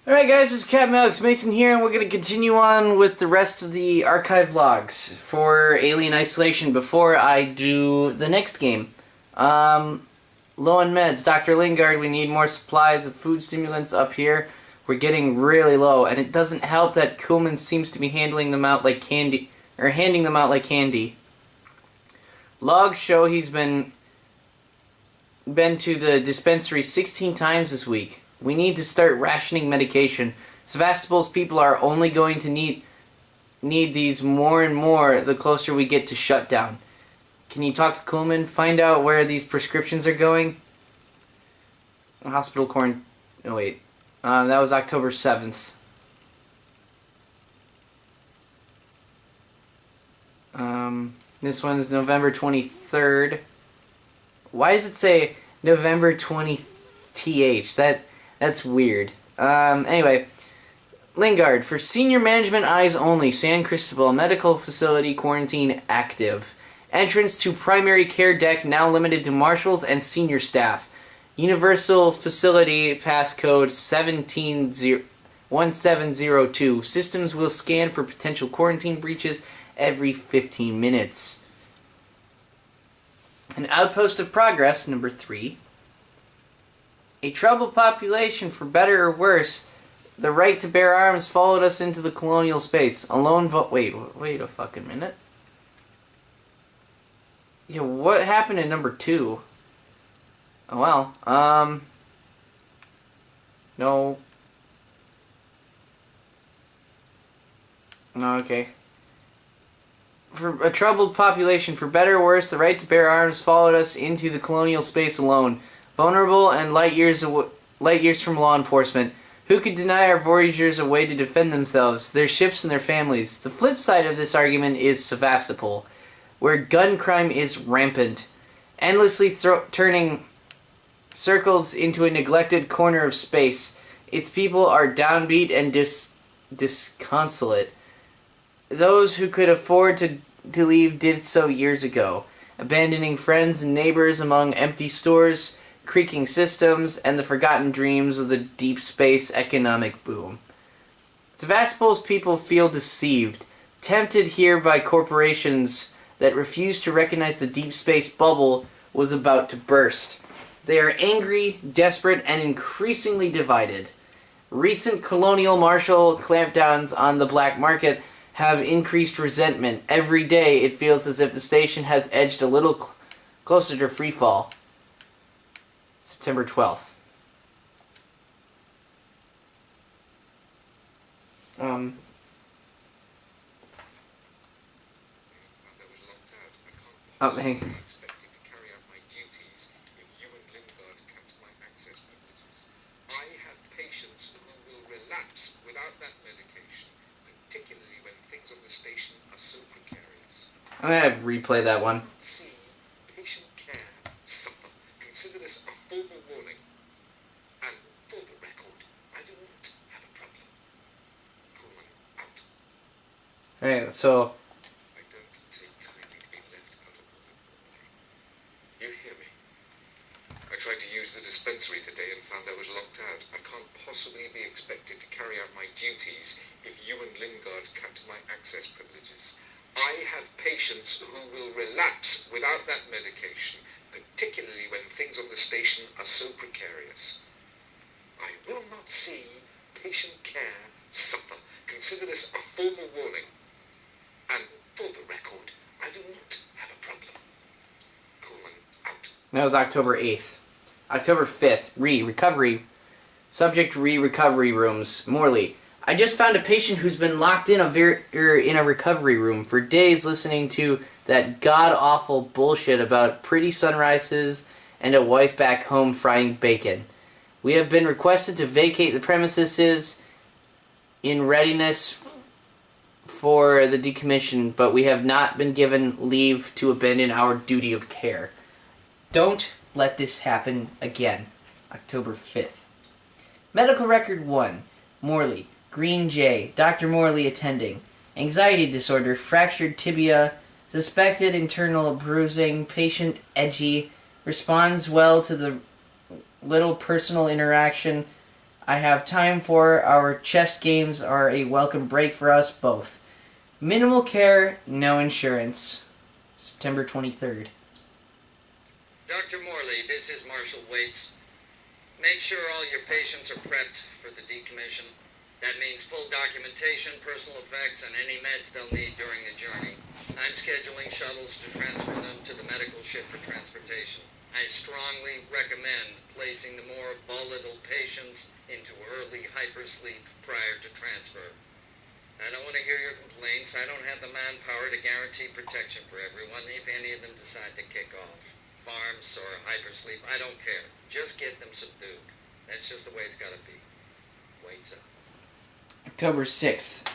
Alright guys, it's Captain Alex Mason here, and we're going to continue on with the rest of the archive logs for Alien Isolation before I do the next game. Low on meds. Dr. Lingard, we need more supplies of food stimulants up here. We're getting really low, and it doesn't help that Kuhlman seems to be handing them out like candy. Logs show he's been to the dispensary 16 times this week. We need to start rationing medication. Sevastopol's people are only going to need these more and more the closer we get to shutdown. Can you talk to Kuhlman? Find out where these prescriptions are going? Hospital quarantine. Oh wait. That was October 7th. This one is November 23rd. Why does it say November 20th? That's weird. Anyway, Lingard, for senior management eyes only, San Cristobal Medical Facility quarantine active. Entrance to primary care deck now limited to marshals and senior staff. Universal facility passcode 1702. Systems will scan for potential quarantine breaches every 15 minutes. An outpost of progress, number 3. A troubled population, for better or worse. The right to bear arms followed us into the colonial space. Alone vote. Wait a fucking minute. Yeah, what happened in number 2? Oh well. No. Okay. For a troubled population, for better or worse, the right to bear arms followed us into the colonial space alone. Vulnerable and light years from law enforcement. Who could deny our voyagers a way to defend themselves, their ships and their families? The flip side of this argument is Sevastopol, where gun crime is rampant, endlessly turning circles into a neglected corner of space. Its people are downbeat and disconsolate. Those who could afford to leave did so years ago, abandoning friends and neighbors among empty stores, creaking systems, and the forgotten dreams of the deep space economic boom. Sevastopol's people feel deceived, tempted here by corporations that refuse to recognize the deep space bubble was about to burst. They are angry, desperate, and increasingly divided. Recent colonial martial clampdowns on the black market have increased resentment. Every day it feels as if the station has edged a little closer to freefall. September 12th. Hey. I'm gonna replay that one. Patient care suffer. Consider this a formal warning. And for the record, I do not have a problem. Kuhlman out. Alright, so I don't take kindly to being left out of order. You hear me? I tried to use the dispensary today and found I was locked out. I can't possibly be expected to carry out my duties if you and Lingard cut my access privileges. I have patients who will relapse without that medication, particularly when things on the station are so precarious. I will not see patient care suffer. Consider this a formal warning. And for the record, I do not have a problem. Kuhlman out. That was October 8th. October 5th, recovery. Subject recovery rooms. Morley. I just found a patient who's been locked in a recovery room for days listening to that god-awful bullshit about pretty sunrises and a wife back home frying bacon. We have been requested to vacate the premises in readiness for the decommission, but we have not been given leave to abandon our duty of care. Don't let this happen again. October 5th. Medical record 1. Morley. Green J. Dr. Morley attending. Anxiety disorder, fractured tibia, suspected internal bruising, patient edgy, responds well to the little personal interaction I have time for our chess games are a welcome break for us both. Minimal care, no insurance. September 23rd. Dr. Morley, this is Marshal Waits. Make sure all your patients are prepped for the decommission. That means full documentation, personal effects, and any meds they'll need during the journey. I'm scheduling shuttles to transfer them to the medical ship for transportation. I strongly recommend placing the more volatile patients into early hypersleep prior to transfer. I don't want to hear your complaints. I don't have the manpower to guarantee protection for everyone if any of them decide to kick off. Farms or hypersleep, I don't care. Just get them subdued. That's just the way it's got to be. Waits up. October 6th.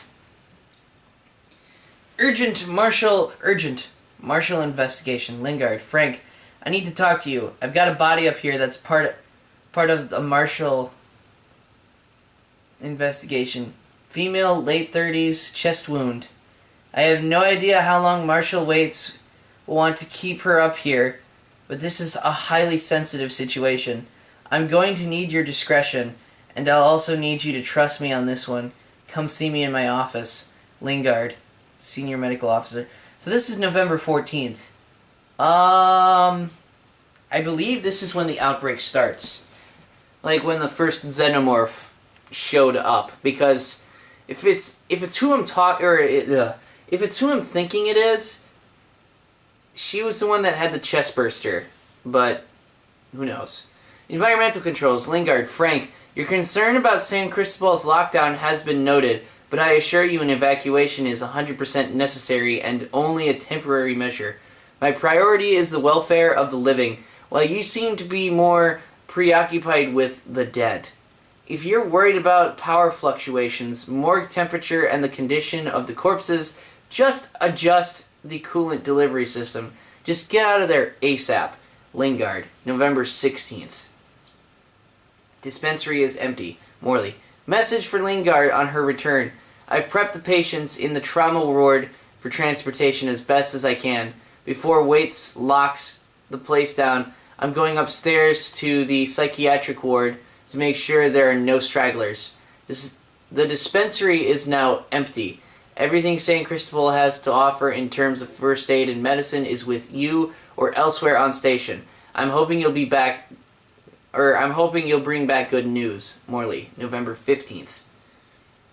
Urgent Marshal investigation. Lingard, Frank, I need to talk to you. I've got a body up here that's part of the Marshal investigation. Female, late 30s, chest wound. I have no idea how long Marshal Waits will want to keep her up here, but this is a highly sensitive situation. I'm going to need your discretion, and I'll also need you to trust me on this one. Come see me in my office. Lingard, Senior Medical Officer. So this is November 14th. I believe this is when the outbreak starts. Like when the first xenomorph showed up. Because if it's who I'm if it's who I'm thinking it is, she was the one that had the chest burster. But who knows? Environmental controls. Lingard, Frank, your concern about San Cristobal's lockdown has been noted, but I assure you an evacuation is 100% necessary and only a temporary measure. My priority is the welfare of the living, while you seem to be more preoccupied with the dead. If you're worried about power fluctuations, morgue temperature, and the condition of the corpses, just adjust the coolant delivery system. Just get out of there ASAP. Lingard, November 16th. Dispensary is empty. Morley. Message for Lingard on her return. I've prepped the patients in the trauma ward for transportation as best as I can. Before Waits locks the place down, I'm going upstairs to the psychiatric ward to make sure there are no stragglers. The dispensary is now empty. Everything San Cristobal has to offer in terms of first aid and medicine is with you or elsewhere on station. I'm hoping you'll bring back good news. Morley, November 15th.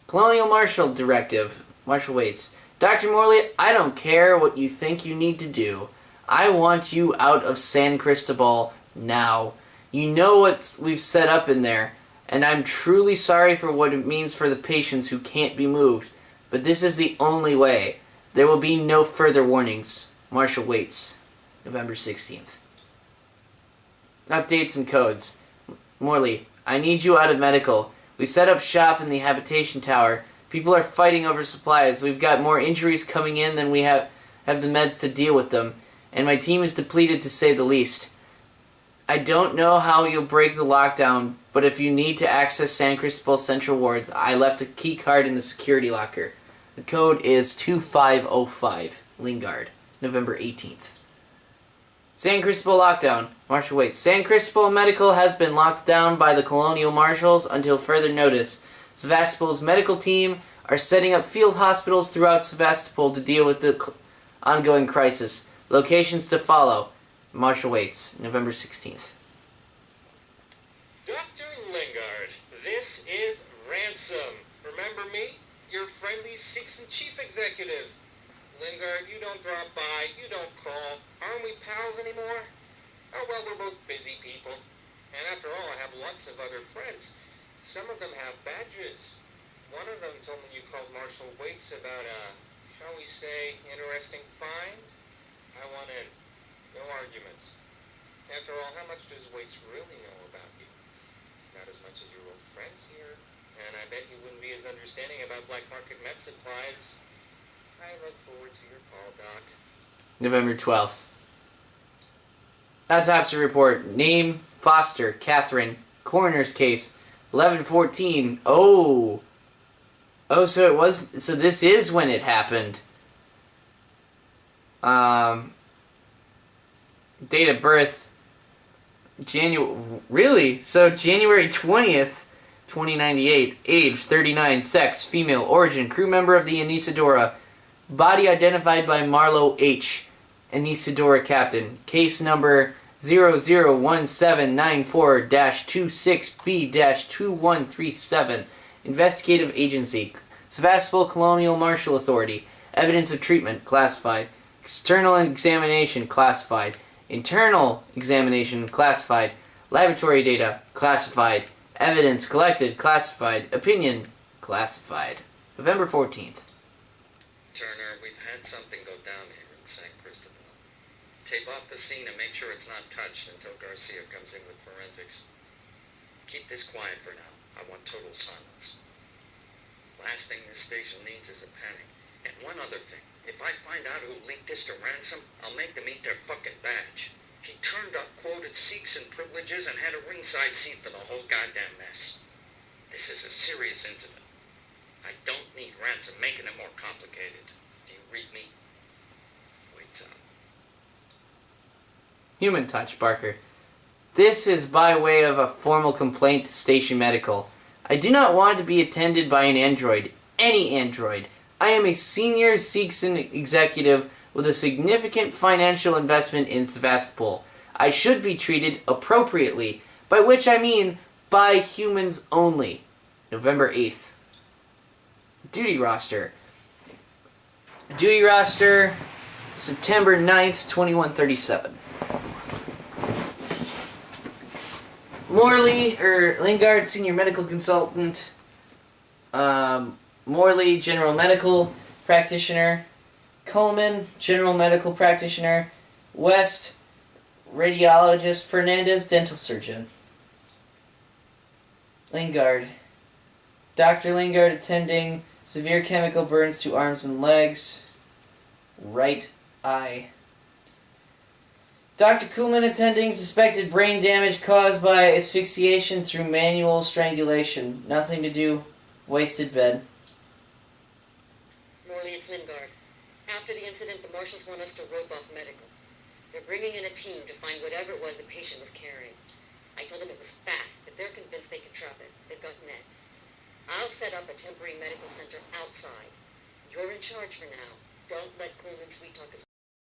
Colonial Marshal Directive. Marshal Waits. Dr. Morley, I don't care what you think you need to do. I want you out of San Cristobal now. You know what we've set up in there, and I'm truly sorry for what it means for the patients who can't be moved, but this is the only way. There will be no further warnings. Marshal Waits, November 16th. Updates and codes. Morley, I need you out of medical. We set up shop in the habitation tower. People are fighting over supplies. We've got more injuries coming in than we have the meds to deal with them, and my team is depleted to say the least. I don't know how you'll break the lockdown, but if you need to access San Cristobal Central Wards, I left a key card in the security locker. The code is 2505. Lingard, November 18th. San Cristobal lockdown. Marshal Waits. San Cristobal Medical has been locked down by the Colonial Marshals until further notice. Sevastopol's medical team are setting up field hospitals throughout Sevastopol to deal with the ongoing crisis. Locations to follow. Marshal Waits, November 16th. Dr. Lingard, this is Ransom. Remember me? Your friendly Seegson chief executive. Lingard, you don't drop by, you don't call. Aren't we pals anymore? Oh, well, we're both busy people. And after all, I have lots of other friends. Some of them have badges. One of them told me you called Marshal Waits about a, shall we say, interesting find. I want in. No arguments. After all, how much does Waits really know about you? Not as much as your old friend here. And I bet you wouldn't be as understanding about black market med supplies. I look forward to your call, Doc. November 12th. Autopsy report. Name, Foster, Catherine. Coroner's case. 11/14. Oh, so this is when it happened. Date of birth. Really? So January 20th. 2098, age 39, sex female, origin crew member of the Anisadora, body identified by Marlo H., Anisadora captain, case number 001794-26B-2137, investigative agency, Sevastopol Colonial Marshal Authority, evidence of treatment, classified, external examination, classified, internal examination, classified, laboratory data, classified, evidence collected, classified, opinion, classified. November 14th. Turner, we've had something go down here in San Cristobal. Tape off the scene and make sure it's not touched until Garcia comes in with forensics. Keep this quiet for now. I want total silence. Last thing this station needs is a panic. And one other thing. If I find out who leaked this to Ransom, I'll make them eat their fucking badge. He turned up, quoted Sikhs and privileges, and had a ringside seat for the whole goddamn mess. This is a serious incident. I don't need Ransom making it more complicated. Do you read me? Wait up. Human touch, Barker. This is by way of a formal complaint to Station Medical. I do not want to be attended by an android. Any android. I am a senior Seegson executive with a significant financial investment in Sevastopol. I should be treated appropriately, by which I mean by humans only. November 8th. Duty roster. Duty roster, September 9th, 2137. Lingard, senior medical consultant. Morley, general medical practitioner. Coleman, general medical practitioner. West, radiologist. Fernandez, dental surgeon. Lingard. Dr. Lingard attending. Severe chemical burns to arms and legs. Right eye. Dr. Kuhlman attending. Suspected brain damage caused by asphyxiation through manual strangulation. Nothing to do. Wasted bed. Morley, it's Lingard. After the incident, the marshals want us to rope off medical. They're bringing in a team to find whatever it was the patient was carrying. I told them it was fast, but they're convinced they can trap it. They've got nets. I'll set up a temporary medical center outside. You're in charge for now. Don't let Kuhlman sweet talk us.